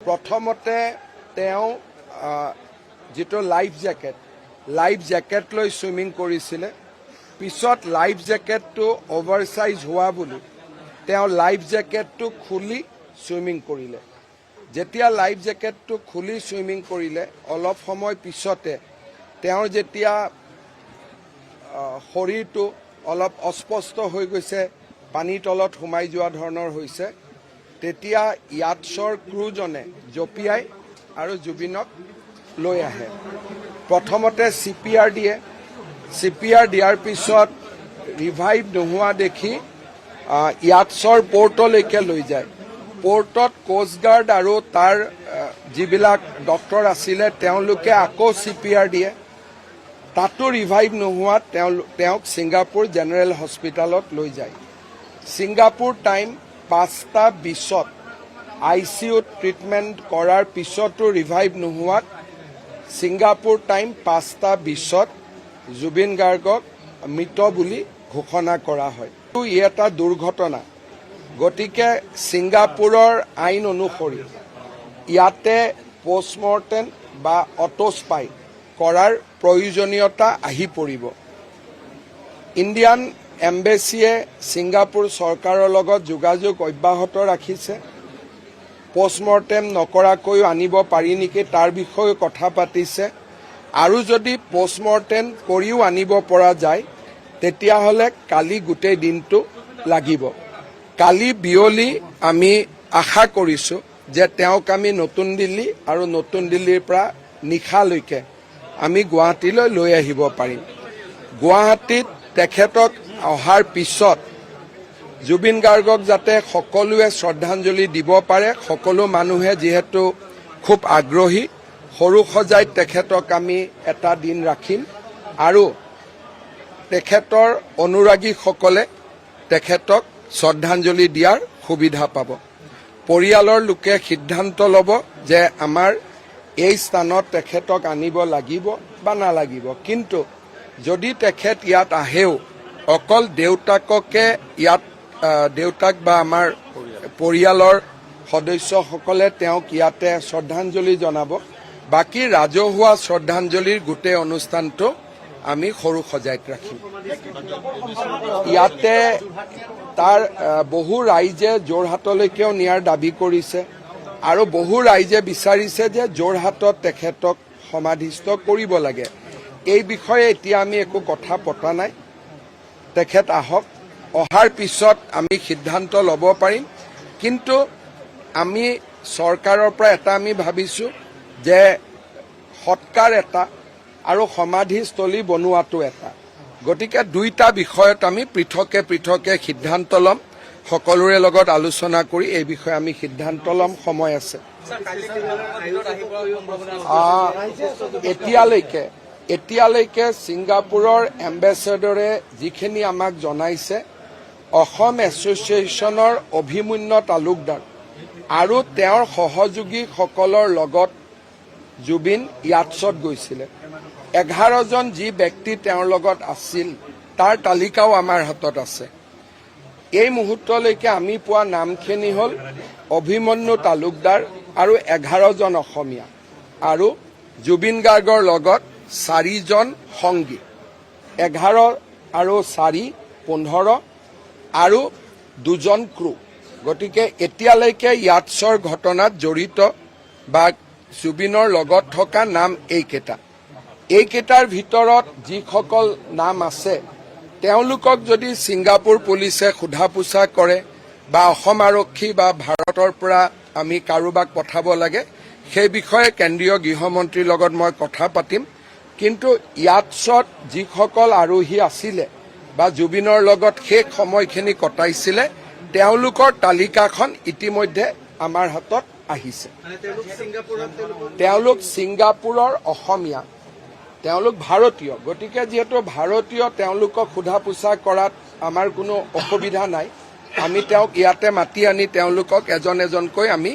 প্ৰথমতে তেওঁ যেটো লাইফ জ্যাকেট লৈ সুইমিং কৰিছিলে পিছত লাইফ জ্যাকেটটো ওভাৰসাইজ হোৱা বুলি তেওঁ লাইফ জ্যাকেটটো খুলি সুইমিং কৰিলে যেতিয়া লাইফ জ্যাকেটটো খুলি সুইমিং কৰিলে অলপ সময় পিছতে তেওঁৰ যেতিয়া শৰীৰটো অলপ অস্পষ্ট হৈ গৈছে পানীৰ তলত সোমাই যোৱা ধৰণৰ হৈছে তেতিয়া ইয়াটছৰ ক্ৰুজনে জপিয়াই আৰু জুবিনক লৈ আহে প্ৰথমতে CPR দিয়ে CPR দিয়াৰ পিছত ৰিভাইভ নোহোৱা দেখি ইয়াটছৰ পোৰ্টলৈকে লৈ যায় পোৰ্টত কোষ্ট গাৰ্ড আৰু তাৰ যিবিলাক ডক্টৰ আছিলে তেওঁলোকে আকৌ CPR দিয়ে তাতো ৰিভাইভ নোহোৱাত তেওঁক ছিংগাপুৰ জেনেৰেল হস্পিটালত লৈ যায় ছিংগাপুৰ টাইম 5:20 ICUত ট্ৰিটমেণ্ট কৰাৰ পিছতো ৰিভাইভ নোহোৱাত ছিংগাপুৰ টাইম 5:20 জুবিন গাৰ্গক মৃত বুলি ঘোষণা কৰা হয় ই এটা দুৰ্ঘটনা গতিকে ছিংগাপুৰৰ আইন অনুসৰি ইয়াতে পোষ্টমৰ্টেম বা অটোস্পাই কৰাৰ প্ৰয়োজনীয়তা আহি পৰিব ইণ্ডিয়ান এম্বেছিয়ে ছিংগাপুৰ চৰকাৰৰ লগত যোগাযোগ অব্যাহত ৰাখিছে পোষ্টমৰ্টেম নকৰাকৈও আনিব পাৰি নেকি তাৰ বিষয়ে কথা পাতিছে আৰু যদি পোষ্টমৰ্টেম কৰিও আনিব পৰা যায় তেতিয়াহ'লে কালি গোটেই দিনটো লাগিব কালি বিয়লি আমি আশা কৰিছো যে তেওঁক আমি নতুন দিল্লী আৰু নতুন দিল্লীৰ পৰা নিশালৈকে আমি গুৱাহাটীলৈ লৈ আহিব পাৰিম গুৱাহাটীত তেখেতক অহাৰ পিছত জুবিন গাৰ্গক যাতে সকলোৱে শ্ৰদ্ধাঞ্জলি দিব পাৰে সকলো মানুহে যেহেতু খুব আগ্ৰহী সৰু সজাই তেখেতক আমি এটা দিন ৰাখিম আৰু তেখেতৰ অনুৰাগীসকলে তেখেতক শ্ৰদ্ধাঞ্জলি দিয়াৰ সুবিধা পাব পৰিয়ালৰ লোকে সিদ্ধান্ত ল'ব যে আমাৰ এই স্থানত তেখেতক আনিব লাগিব বা নালাগিব কিন্তু যদি তেখেত ইয়াত আহেও অকল দেউতাককে ইয়াত দেউতাক বা আমাৰ পৰিয়ালৰ সদস্যসকলে তেওঁক ইয়াতে শ্ৰদ্ধাঞ্জলি জনাব বাকি ৰাজহুৱা শ্ৰদ্ধাঞ্জলিৰ গোটেই অনুষ্ঠানটো আমি সৰু সজাইত ৰাখিম ইয়াতে তাৰ বহু ৰাইজে যোৰহাটলৈকেও নিয়াৰ দাবী কৰিছে আৰু বহু ৰাইজে বিচাৰিছে যে যোৰহাটত তেখেতক সমাধিস্থ কৰিব লাগে এই বিষয়ে এতিয়া আমি একো কথা পতা নাই তেখেত আহক অহাৰ পিছত আমি সিদ্ধান্ত ল'ব পাৰিম কিন্তু আমি চৰকাৰৰ পৰা এটা আমি ভাবিছো যে সৎকাৰ এটা আৰু সমাধিস্থলী বনোৱাটো এটা গতিকে দুইটা বিষয়ত আমি পৃথকে সিদ্ধান্ত ল'ম সকলোৰে লগত আলোচনা কৰি এই বিষয়ে আমি সিদ্ধান্ত ল'ম সময় আছে এতিয়ালৈকে ছিংগাপুৰৰ এম্বেছাডৰে যিখিনি আমাক জনাইছে অসম এছ'চিয়েশ্যনৰ অভিমন্যু তালুকদাৰ আৰু তেওঁৰ সহযোগীসকলৰ লগত জুবিন ইয়াটছত গৈছিলে 11 জন যি ব্যক্তি তেওঁৰ লগত আছিল তাৰ তালিকাও আমাৰ হাতত আছে এই মুহূৰ্তলৈকে আমি পোৱা নামখিনি হ'ল অভিমন্যু তালুকদাৰ আৰু 11 জন অসমীয়া আৰু জুবিন গাৰ্গৰ লগত 4 জন সংগী 11 আৰু 4 15 আৰু 2 জন ক্ৰু গতিকে এতিয়ালৈকে ইয়াটছৰ ঘটনাত জড়িত বা জুবিনৰ লগত থকা নাম এইকেইটাৰ ভিতৰত যিসকল নাম আছে তেওঁলোকক যদি ছিংগাপুৰ পুলিচে সোধা পোছা কৰে বা অসম আৰক্ষী বা ভাৰতৰ পৰা আমি কাৰোবাক পঠাব লাগে সেই বিষয়ে কেন্দ্ৰীয় গৃহমন্ত্ৰীৰ লগত মই কথা পাতিম কিন্তু ইয়াটছত যিসকল আৰোহী আছিলে বা জুবিনৰ লগত শেষ সময়খিনি কটাইছিলে তেওঁলোকৰ তালিকাখন ইতিমধ্যে আমাৰ হাতত আহিছে তেওঁলোক ছিংগাপুৰৰ অসমীয়া তেওঁলোক ভাৰতীয় গতিকে যেহেতু ভাৰতীয় তেওঁলোকক সোধা পোছা কৰাত আমাৰ কোনো অসুবিধা নাই আমি তেওঁক ইয়াতে মাতি আনি তেওঁলোকক এজনকৈ আমি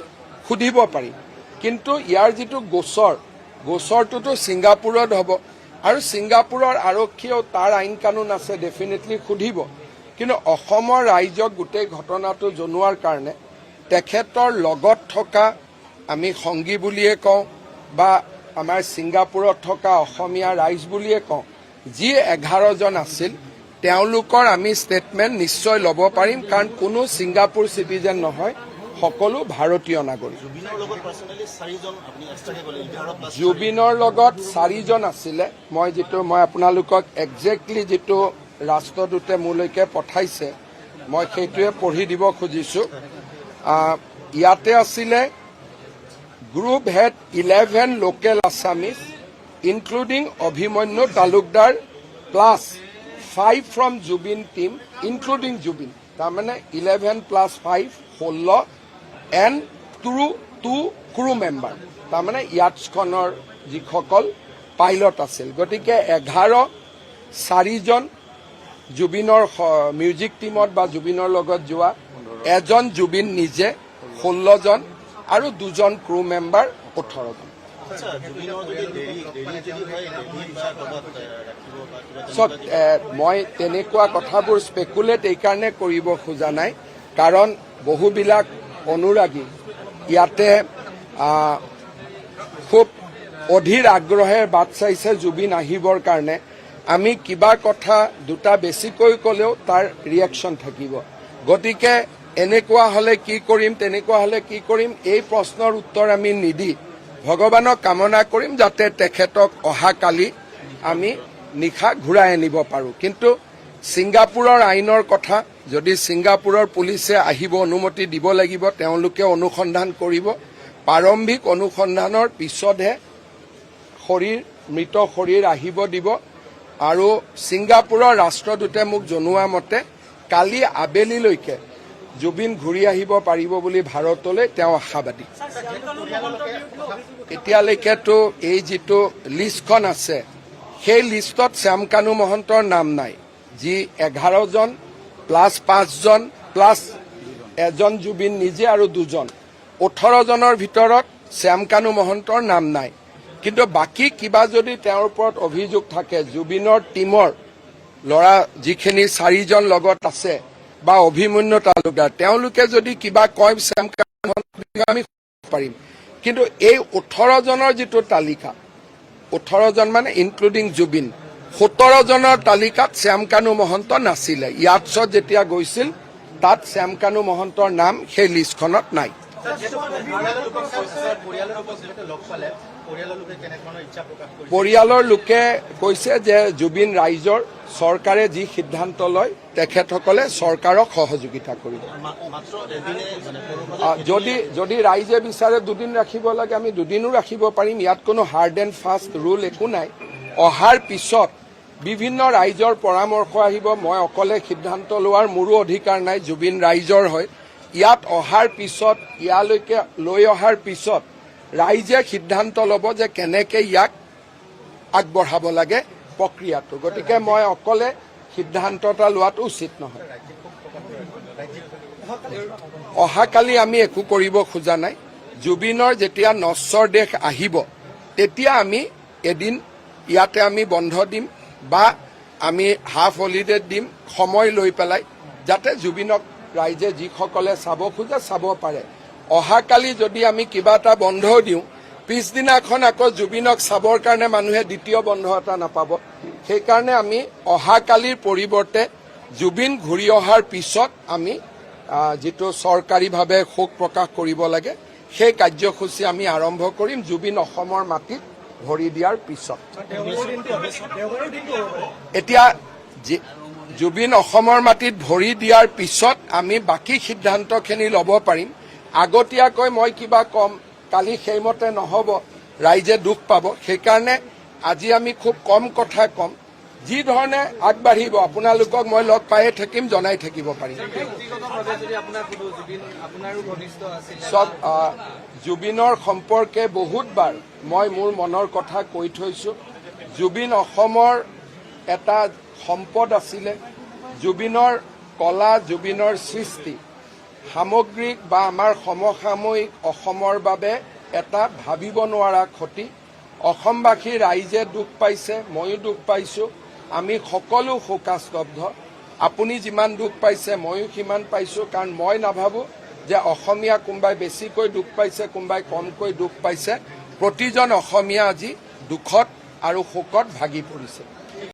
সুধিব পাৰিম কিন্তু ইয়াৰ যিটো গোচৰটোতো ছিংগাপুৰত হ'ব আৰু ছিংগাপুৰৰ আৰক্ষীয়েও তাৰ আইন কানুন আছে ডেফিনেটলি সুধিব কিন্তু অসমৰ ৰাইজক গোটেই ঘটনাটো জনোৱাৰ কাৰণে তেখেতৰ লগত থকা আমি সংগী বুলিয়ে কওঁ বা আমাৰ ছিংগাপুৰত থকা অসমীয়া ৰাইজ বুলিয়ে কওঁ, যি 11 জন আছিল তেওঁলোকৰ আমি ষ্টেটমেণ্ট নিশ্চয় ল'ব পাৰিম, কাৰণ কোনো ছিংগাপুৰ চিটিজেন নহয়, সকলো ভাৰতীয় নাগৰিক। জুবিনৰ লগত 4 জন আছিলে। মই আপোনালোকক একজেক্টলি যিটো ৰাষ্ট্ৰদূতে মোলৈকে পঠাইছে মই সেইটোৱে পঢ়ি দিব খুজিছো। ইয়াতে আছিলে group head 11 local Assamese including Abhimanyu Talukdar plus 5 from Zubeen team including Zubeen, তাৰমানে 11 + 5 16 এণ্ড 2 ক্ৰু মেম্বাৰ, তাৰমানে ইয়াটছখনৰ যিসকল পাইলট আছিল। গতিকে 4 জন জুবিনৰ মিউজিক টিমত বা জুবিনৰ লগত যোৱা, 1জন জুবিন নিজে 16 জন আৰু 2জন ক্ৰু মেম্বাৰ 18 জন। মই তেনেকুৱা কথাবোৰ স্পেকুলেট এইকাৰণে কৰিব খোজা নাই, কাৰণ বহুবিলাক অনুৰাগী ইয়াতে খুব অধীৰ আগ্ৰহে বাট চাইছে জুবিন আহিবৰ কাৰণে। আমি কিবা কথা দুটা বেছিকৈ ক'লেও তাৰ ৰিয়েকশ্যন থাকিব। গতিকে এনেকুৱা হ'লে কি কৰিম, তেনেকুৱা হ'লে কি কৰিম, এই প্ৰশ্নৰ উত্তৰ আমি নিদি ভগৱানক কামনা কৰিম যাতে তেখেতক অহাকালি আমি নিশা ঘূৰাই আনিব পাৰোঁ। কিন্তু ছিংগাপুৰৰ আইনৰ কথা, যদি ছিংগাপুৰৰ পুলিচে আহিব অনুমতি দিব লাগিব, তেওঁলোকে অনুসন্ধান কৰিব। প্ৰাৰম্ভিক অনুসন্ধানৰ পিছতহে মৃত শৰীৰ আহিব দিব। আৰু ছিংগাপুৰৰ ৰাষ্ট্ৰদূতে মোক জনোৱা মতে কালি আবেলিলৈকে জুবিন ঘূৰি আহিব পাৰিব বুলি ভাৰতলৈ তেওঁ আশাবাদী। এতিয়ালৈকেতো এই যিটো লিষ্টখন আছে সেই লিষ্টত শ্যামকানু মহন্তৰ নাম নাই, যি 11 জন প্লাছ 5 জন প্লাছ 1জন জুবিন নিজে আৰু 2জন, 18 জনৰ ভিতৰত শ্যামকানু মহন্তৰ নাম নাই। কিন্তু বাকী কিবা যদি তেওঁৰ ওপৰত অভিযোগ থাকে, জুবিনৰ টিমৰ ল'ৰা যিখিনি 4 জন লগত আছে বা অভিমন্যু তালুকদাৰ, তেওঁলোকে যদি কিবা কয় আমি পাৰিম। কিন্তু এই 18 জনৰ যিটো তালিকা, 18 জন মানে ইনক্লুডিং জুবিন, 17 জনৰ তালিকাত শ্যামকানু মহন্ত নাছিলে। ইয়াটছত যেতিয়া গৈছিল তাত শ্যামকানু মহন্তৰ নাম সেই লিষ্টখনত নাই। পৰিয়ালৰ লোকে কৈছে যে জুবিন ৰাইজৰ চৰকাৰে যি সিদ্ধান্ত লয় তেখেতসকলে চৰকাৰক সহযোগিতা কৰিব। যদি ৰাইজে বিচাৰে 2 দিন ৰাখিব লাগে আমি 2 দিনো ৰাখিব পাৰিম। ইয়াত কোনো হাৰ্ড এণ্ড ফাষ্ট ৰুল একো নাই। অহাৰ পিছত বিভিন্ন ৰাইজৰ পৰামৰ্শ আহিব। মই অকলে সিদ্ধান্ত লোৱাৰ মোৰো অধিকাৰ নাই, জুবিন ৰাইজৰ হয়। ইয়াত অহাৰ পিছত, ইয়ালৈকে লৈ অহাৰ পিছত ৰাইজে সিদ্ধান্ত ল'ব যে কেনেকৈ ইয়াক আগবঢ়াব লাগে প্ৰক্ৰিয়াটো। গতিকে মই অকলে সিদ্ধান্ত এটা লোৱাটো উচিত নহয়। অহাকালি আমি একো কৰিব খোজা নাই। জুবিনৰ যেতিয়া নশ্বৰ দেশ আহিব তেতিয়া আমি এদিন ইয়াতে আমি বন্ধ দিম বা আমি হাফ হলিডে দিম, সময় লৈ পেলাই, যাতে জুবিনক ৰাইজে যিসকলে চাব খোজে চাব পাৰে। অহাকালি যদি আমি কিবা এটা বন্ধ দিওঁ, পিছদিনাখন আকৌ জুবিনক চাবৰ কাৰণে মানুহে দ্বিতীয় বন্ধ এটা নাপাব। সেইকাৰণে আমি অহাকালিৰ পৰিৱৰ্তে জুবিন ঘূৰি অহাৰ পিছত আমি যিটো চৰকাৰীভাৱে শোক প্ৰকাশ কৰিব লাগে সেই কাৰ্যসূচী আমি আৰম্ভ কৰিম জুবিন অসমৰ মাটিত ভৰি দিয়াৰ পিছত। এতিয়া জুবিন অসমৰ মাটিত ভৰি দিয়াৰ পিছত আমি বাকী সিদ্ধান্তখিনি ল'ব পাৰিম। আগতীয়াকৈ মই কিবা কম, কালি সেইমতে নহ'ব, ৰাইজে দুখ পাব। সেইকাৰণে আজি আমি খুব কম কথা কম, যি ধৰণে আগবাঢ়িব আপোনালোকক মই লগ পায়ে থাকিম, জনাই থাকিব পাৰিম। চব জুবিনৰ সম্পৰ্কে বহুতবাৰ মই মোৰ মনৰ কথা কৈ থৈছোঁ। জুবিন অসমৰ এটা সম্পদ আছিলে। জুবিনৰ কলা, জুবিনৰ সৃষ্টি সামগ্ৰিক বা আমাৰ সমসাময়িক অসমৰ বাবে এটা ভাবিব নোৱাৰা ক্ষতি। অসমবাসী ৰাইজে দুখ পাইছে, ময়ো দুখ পাইছোঁ। আমি সকলো শোকাস্তব্ধ। আপুনি যিমান দুখ পাইছে ময়ো সিমান পাইছোঁ, কাৰণ মই নাভাবোঁ যে অসমীয়া কোনোবাই বেছিকৈ দুখ পাইছে, কোনোবাই কমকৈ দুখ পাইছে, প্ৰতিজন অসমীয়া আজি দুখত আৰু শোকত ভাগি পৰিছে।